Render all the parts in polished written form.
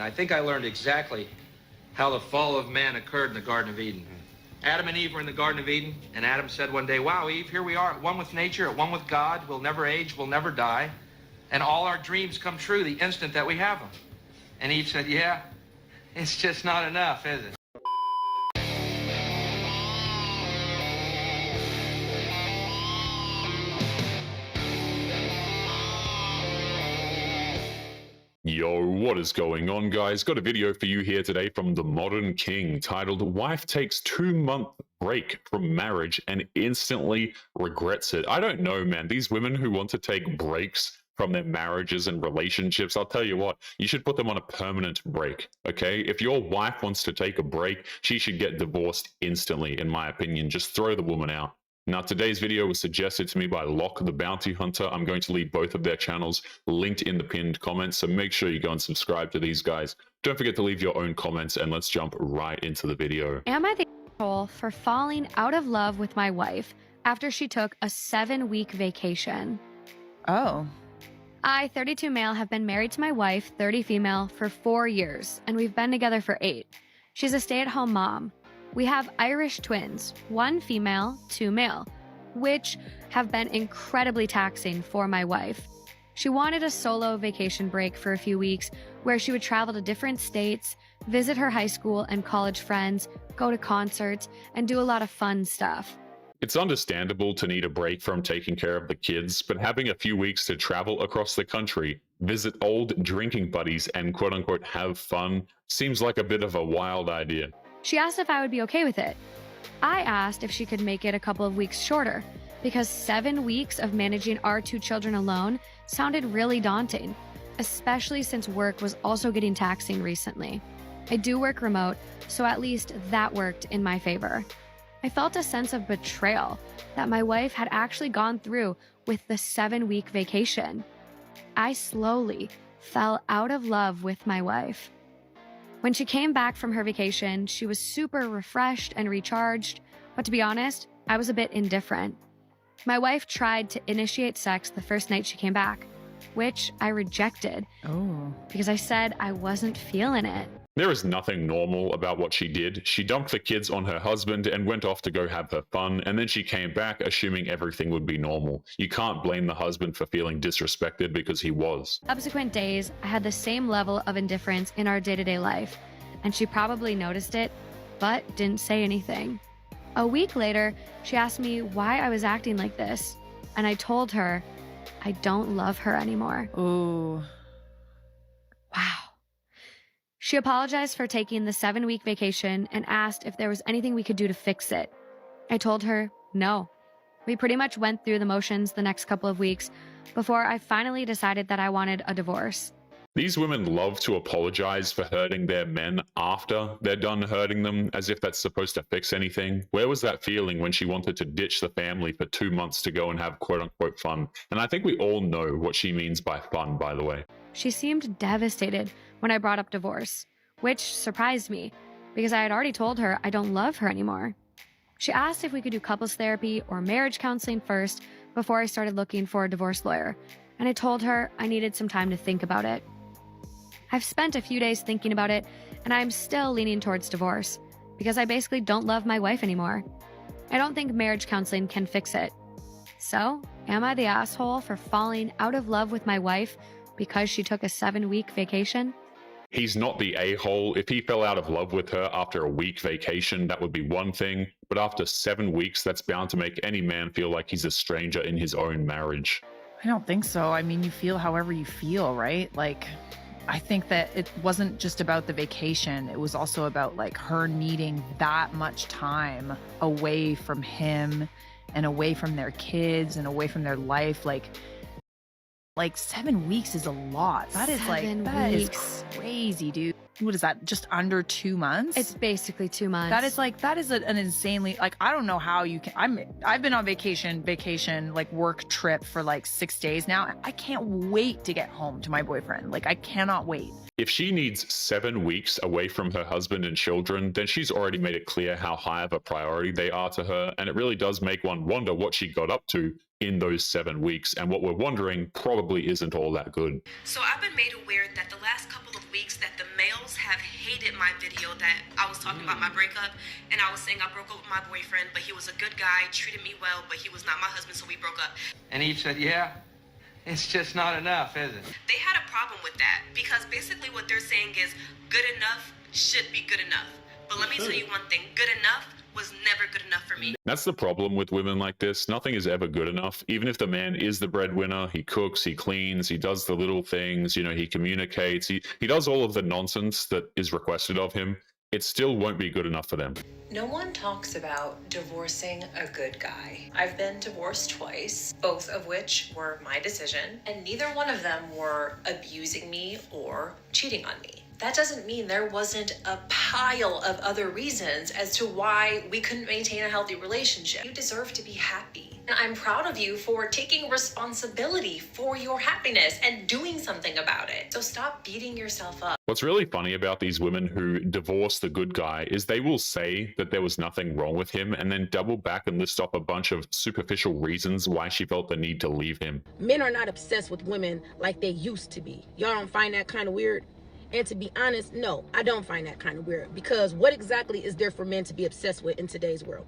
I think I learned exactly how the fall of man occurred in the Garden of Eden. Adam and Eve were in the Garden of Eden, and Adam said one day, wow, Eve, here we are, at one with nature, at one with God. We'll never age, we'll never die. And all our dreams come true the instant that we have them. And Eve said, yeah, it's just not enough, is it? Yo, what is going on, guys? Got a video for you here today from the Modern King titled "Wife Takes 2-Month Break from Marriage and Instantly Regrets It." I don't know, man. These women who want to take breaks from their marriages and relationships, I'll tell you what, you should put them on a permanent break, okay? If your wife wants to take a break, she should get divorced instantly, in my opinion. Just throw the woman out. Now, today's video was suggested to me by Locke the Bounty Hunter. I'm going to leave both of their channels linked in the pinned comments, so make sure you go and subscribe to these guys. Don't forget to leave your own comments, and let's jump right into the video. Am I the asshole for falling out of love with my wife after she took a 7-week vacation? Oh. I, 32 male, have been married to my wife, 30 female, for 4 years, and we've been together for 8. She's a stay-at-home mom. We have Irish twins, 1 female, 2 male, which have been incredibly taxing for my wife. She wanted a solo vacation break for a few weeks where she would travel to different states, visit her high school and college friends, go to concerts, and do a lot of fun stuff. It's understandable to need a break from taking care of the kids, but having a few weeks to travel across the country, visit old drinking buddies, and quote-unquote have fun seems like a bit of a wild idea. She asked if I would be okay with it. I asked if she could make it a couple of weeks shorter, because 7 weeks of managing our 2 children alone sounded really daunting, especially since work was also getting taxing recently. I do work remote, so at least that worked in my favor. I felt a sense of betrayal that my wife had actually gone through with the 7-week vacation. I slowly fell out of love with my wife. When she came back from her vacation, she was super refreshed and recharged, but to be honest, I was a bit indifferent. My wife tried to initiate sex the first night she came back, which I rejected because I said I wasn't feeling it. There is nothing normal about what she did. She dumped the kids on her husband and went off to go have her fun, and then she came back assuming everything would be normal. You can't blame the husband for feeling disrespected because he was. Subsequent days, I had the same level of indifference in our day-to-day life, and she probably noticed it, but didn't say anything. A week later, she asked me why I was acting like this, and I told her I don't love her anymore. Ooh. Wow. She apologized for taking the 7-week vacation and asked if there was anything we could do to fix it. I told her no. We pretty much went through the motions the next couple of weeks before I finally decided that I wanted a divorce. These women love to apologize for hurting their men after they're done hurting them, as if that's supposed to fix anything. Where was that feeling when she wanted to ditch the family for 2 months to go and have quote-unquote fun? And I think we all know what she means by fun, by the way. She seemed devastated when I brought up divorce, which surprised me because I had already told her I don't love her anymore. She asked if we could do couples therapy or marriage counseling first before I started looking for a divorce lawyer, and I told her I needed some time to think about it. I've spent a few days thinking about it, and I'm still leaning towards divorce because I basically don't love my wife anymore. I don't think marriage counseling can fix it. So, am I the asshole for falling out of love with my wife because she took a 7-week vacation? He's not the a-hole. If he fell out of love with her after a week vacation, that would be one thing. But after 7 weeks, that's bound to make any man feel like he's a stranger in his own marriage. I don't think so. I mean, you feel however you feel, right? Like, I think that it wasn't just about the vacation. It was also about like her needing that much time away from him and away from their kids and away from their life. Like 7 weeks is a lot. That is that is crazy, dude. What is that? Just under 2 months? It's basically 2 months. That is an insanely, like, I don't know how you can. I've been on vacation, like work trip for like 6 days now. I can't wait to get home to my boyfriend. Like, I cannot wait. If she needs 7 weeks away from her husband and children, then she's already made it clear how high of a priority they are to her. And it really does make one wonder what she got up to in those 7 weeks. And what we're wondering probably isn't all that good. So I've been made aware that the last couple of weeks that the male have hated my video that I was talking about my breakup, and I was saying I broke up with my boyfriend, but he was a good guy, treated me well, but he was not my husband, so we broke up. And Eve said, yeah, it's just not enough, is it? They had a problem with that because basically what they're saying is good enough should be good enough. But let me tell you one thing, good enough was never good enough for me. That's the problem with women like this. Nothing is ever good enough. Even if the man is the breadwinner, he cooks, he cleans, he does the little things, you know, he communicates, he does all of the nonsense that is requested of him. It still won't be good enough for them. No one talks about divorcing a good guy. I've been divorced twice, both of which were my decision, and neither one of them were abusing me or cheating on me. That doesn't mean there wasn't a pile of other reasons as to why we couldn't maintain a healthy relationship. You deserve to be happy. And I'm proud of you for taking responsibility for your happiness and doing something about it. So stop beating yourself up. What's really funny about these women who divorce the good guy is they will say that there was nothing wrong with him and then double back and list off a bunch of superficial reasons why she felt the need to leave him. Men are not obsessed with women like they used to be. Y'all don't find that kind of weird? And to be honest, no, I don't find that kind of weird, because what exactly is there for men to be obsessed with in today's world?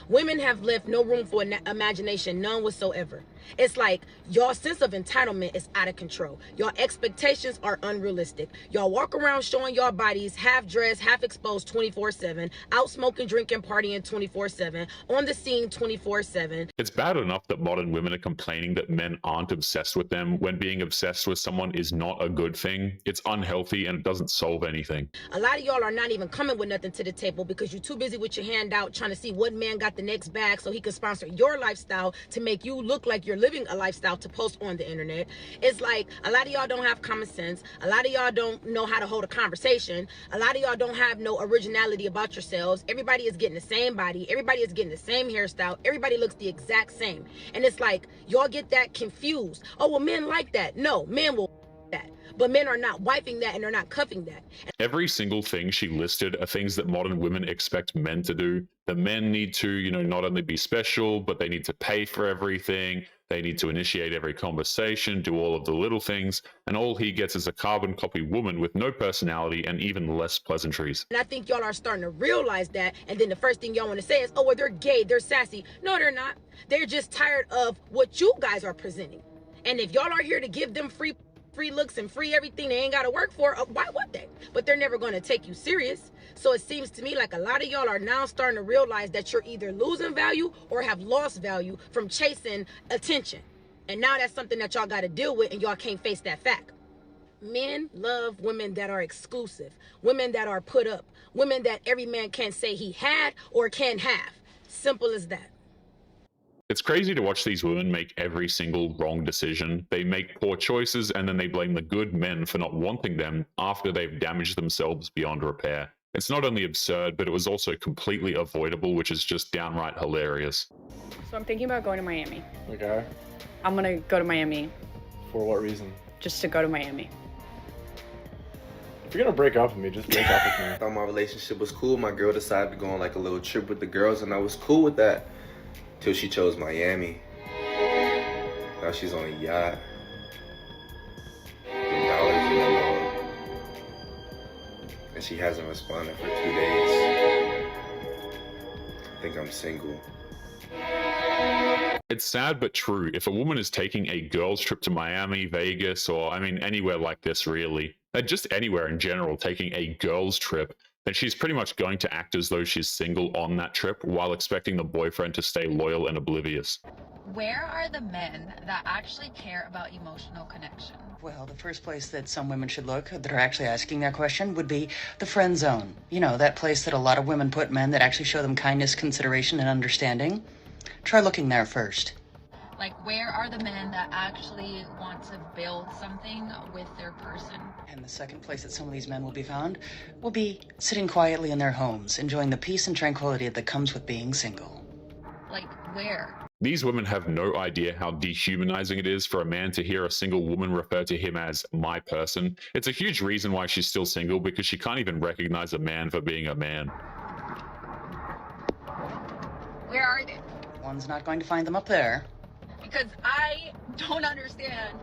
Women have left no room for imagination, none whatsoever. It's like your sense of entitlement is out of control. Your expectations are unrealistic. Y'all walk around showing your bodies half dressed, half exposed 24/7, out smoking, drinking, partying 24/7, on the scene 24/7. It's bad enough that modern women are complaining that men aren't obsessed with them when being obsessed with someone is not a good thing. It's unhealthy and it doesn't solve anything. A lot of y'all are not even coming with nothing to the table because you're too busy with your hand out trying to see what man got the next bag so he can sponsor your lifestyle to make you look like you're living a lifestyle to post on the internet. It's like a lot of y'all don't have common sense. A lot of y'all don't know how to hold a conversation. A lot of y'all don't have no originality about yourselves. Everybody is getting the same body. Everybody is getting the same hairstyle. Everybody looks the exact same. And it's like y'all get that confused. Oh, well, men like that. No, men will that. But men are not wiping that and they're not cuffing that. Every single thing she listed are things that modern women expect men to do. The men need to, you know, not only be special, but they need to pay for everything. They need to initiate every conversation, do all of the little things, and all he gets is a carbon copy woman with no personality and even less pleasantries. And I think y'all are starting to realize that, and then the first thing y'all want to say is, oh, well, they're gay, they're sassy. No, they're not. They're just tired of what you guys are presenting. And if y'all are here to give them free looks and free everything they ain't got to work for, why would they? But they're never going to take you serious. So it seems to me like a lot of y'all are now starting to realize that you're either losing value or have lost value from chasing attention. And now that's something that y'all got to deal with, and y'all can't face that fact. Men love women that are exclusive, women that are put up, women that every man can't say he had or can have. Simple as that. It's crazy to watch these women make every single wrong decision. They make poor choices and then they blame the good men for not wanting them after they've damaged themselves beyond repair. It's not only absurd, but it was also completely avoidable, which is just downright hilarious. So I'm thinking about going to Miami. Okay. I'm gonna go to Miami For what reason? just to go to Miami. If you're gonna break up with me, just break up with me. I thought my relationship was cool. My girl decided to go on like a little trip with the girls, and I was cool with that. Till she chose Miami. Now she's on a yacht. $3 in the loan. And she hasn't responded for 2 days. I think I'm single. It's sad but true. If a woman is taking a girls' trip to Miami, Vegas, or I mean anywhere like this really, just anywhere in general, taking a girls' trip, then she's pretty much going to act as though she's single on that trip while expecting the boyfriend to stay loyal and oblivious. Where are the men that actually care about emotional connection? Well, the first place that some women should look that are actually asking that question would be the friend zone. You know, that place that a lot of women put men that actually show them kindness, consideration, and understanding. Try looking there first. Like, where are the men that actually want to build something with their person? And the second place that some of these men will be found will be sitting quietly in their homes, enjoying the peace and tranquility that comes with being single. Like, where? These women have no idea how dehumanizing it is for a man to hear a single woman refer to him as my person. It's a huge reason why she's still single, because she can't even recognize a man for being a man. Where are they? One's not going to find them up there. Because I don't understand.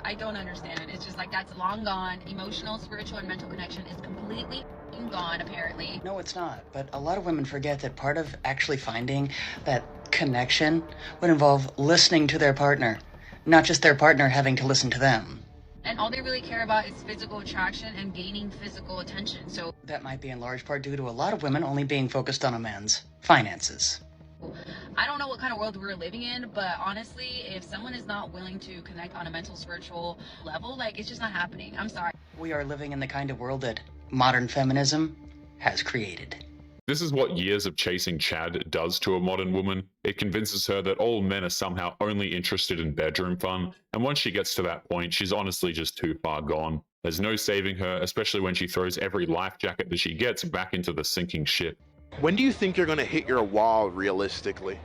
I don't understand. It's just like that's long gone. Emotional, spiritual, and mental connection is completely completely gone, apparently. No, it's not. But a lot of women forget that part of actually finding that connection would involve listening to their partner, not just their partner having to listen to them. And all they really care about is physical attraction and gaining physical attention. So That might be in large part due to a lot of women only being focused on a man's finances. I don't know what kind of world we're living in, but honestly, if someone is not willing to connect on a mental, spiritual level, like, it's just not happening. I'm sorry. We are living in the kind of world that modern feminism has created. This is what years of chasing Chad does to a modern woman. It convinces her that all men are somehow only interested in bedroom fun, and once she gets to that point, she's honestly just too far gone. There's no saving her, especially when she throws every life jacket that she gets back into the sinking ship. When do you think you're gonna hit your wall realistically?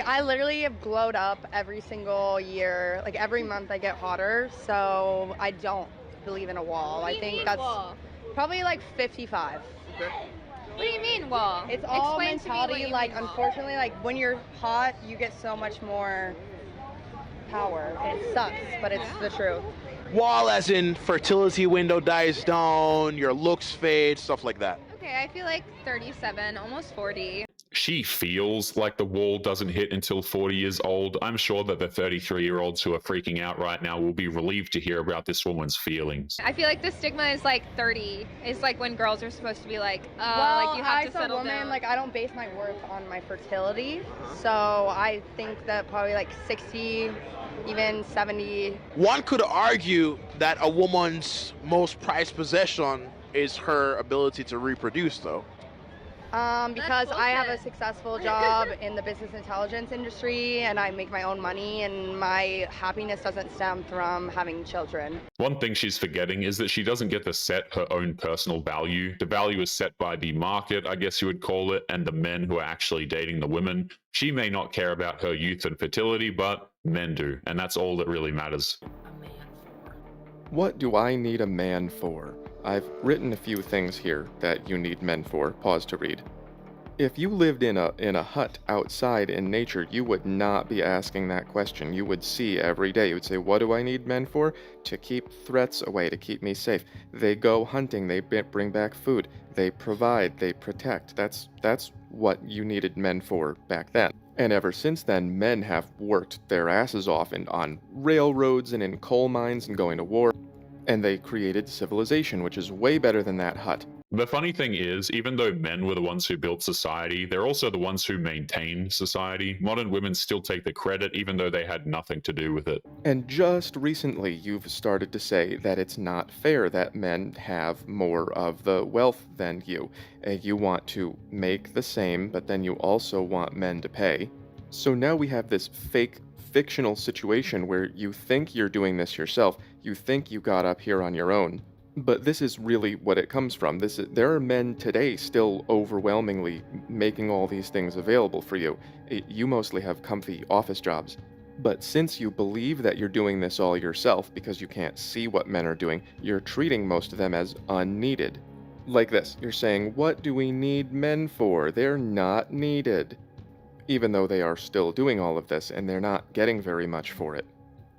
I literally have glowed up every single year. Like every month I get hotter, so I don't believe in a wall. I think that's probably like 55. What do you mean wall? It's all Explain to me what mentality. you Like mean wall. unfortunately, like when you're hot, you get so much more power. It sucks, but it's the truth. Wall as in fertility window dies down, your looks fade, stuff like that. Okay, I feel like 37, almost 40. She feels like the wall doesn't hit until 40 years old. I'm sure that the 33-year-olds who are freaking out right now will be relieved to hear about this woman's feelings. I feel like the stigma is like 30. It's like when girls are supposed to be like, Well, like you have to as a settle woman, down. like I don't base my worth on my fertility, so I think that probably like 60, even 70. One could argue that a woman's most prized possession is her ability to reproduce, though. Because I have a successful job in the business intelligence industry and I make my own money and my happiness doesn't stem from having children. One thing she's forgetting is that she doesn't get to set her own personal value. The value is set by the market, I guess you would call it, and the men who are actually dating the women. She may not care about her youth and fertility, but men do, and that's all that really matters. What do I need a man for? I've written a few things here that you need men for. Pause to read. If you lived in a hut outside in nature, you would not be asking that question. You would see every day. You would say, what do I need men for? To keep threats away, to keep me safe. They go hunting, they bring back food, they provide, they protect. That's what you needed men for back then. And ever since then, men have worked their asses off on railroads and in coal mines and going to war. And they created civilization, which is way better than that hut. The funny thing is, even though men were the ones who built society, they're also the ones who maintain society. Modern women still take the credit, even though they had nothing to do with it. And just recently, you've started to say that it's not fair that men have more of the wealth than you. You want to make the same, but then you also want men to pay. So now we have this fake fictional situation where you think you're doing this yourself, you think you got up here on your own, but this is really what it comes from. There are men today still overwhelmingly making all these things available for you. You mostly have comfy office jobs. But since you believe that you're doing this all yourself because you can't see what men are doing, you're treating most of them as unneeded. Like this, you're saying, what do we need men for? They're not needed. Even though they are still doing all of this and they're not getting very much for it.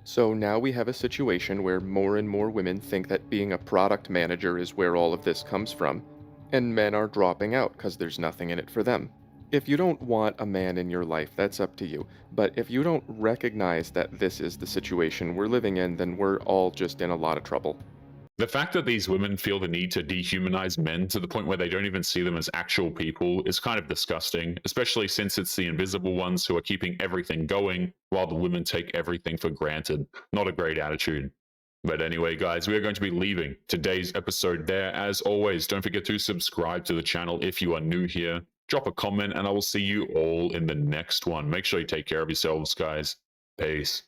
So now we have a situation where more and more women think that being a product manager is where all of this comes from, and men are dropping out because there's nothing in it for them. If you don't want a man in your life, that's up to you. But if you don't recognize that this is the situation we're living in, then we're all just in a lot of trouble. The fact that these women feel the need to dehumanize men to the point where they don't even see them as actual people is kind of disgusting, especially since it's the invisible ones who are keeping everything going while the women take everything for granted. Not a great attitude. But anyway, guys, we are going to be leaving today's episode there. As always, don't forget to subscribe to the channel if you are new here. Drop a comment, and I will see you all in the next one. Make sure you take care of yourselves, guys. Peace.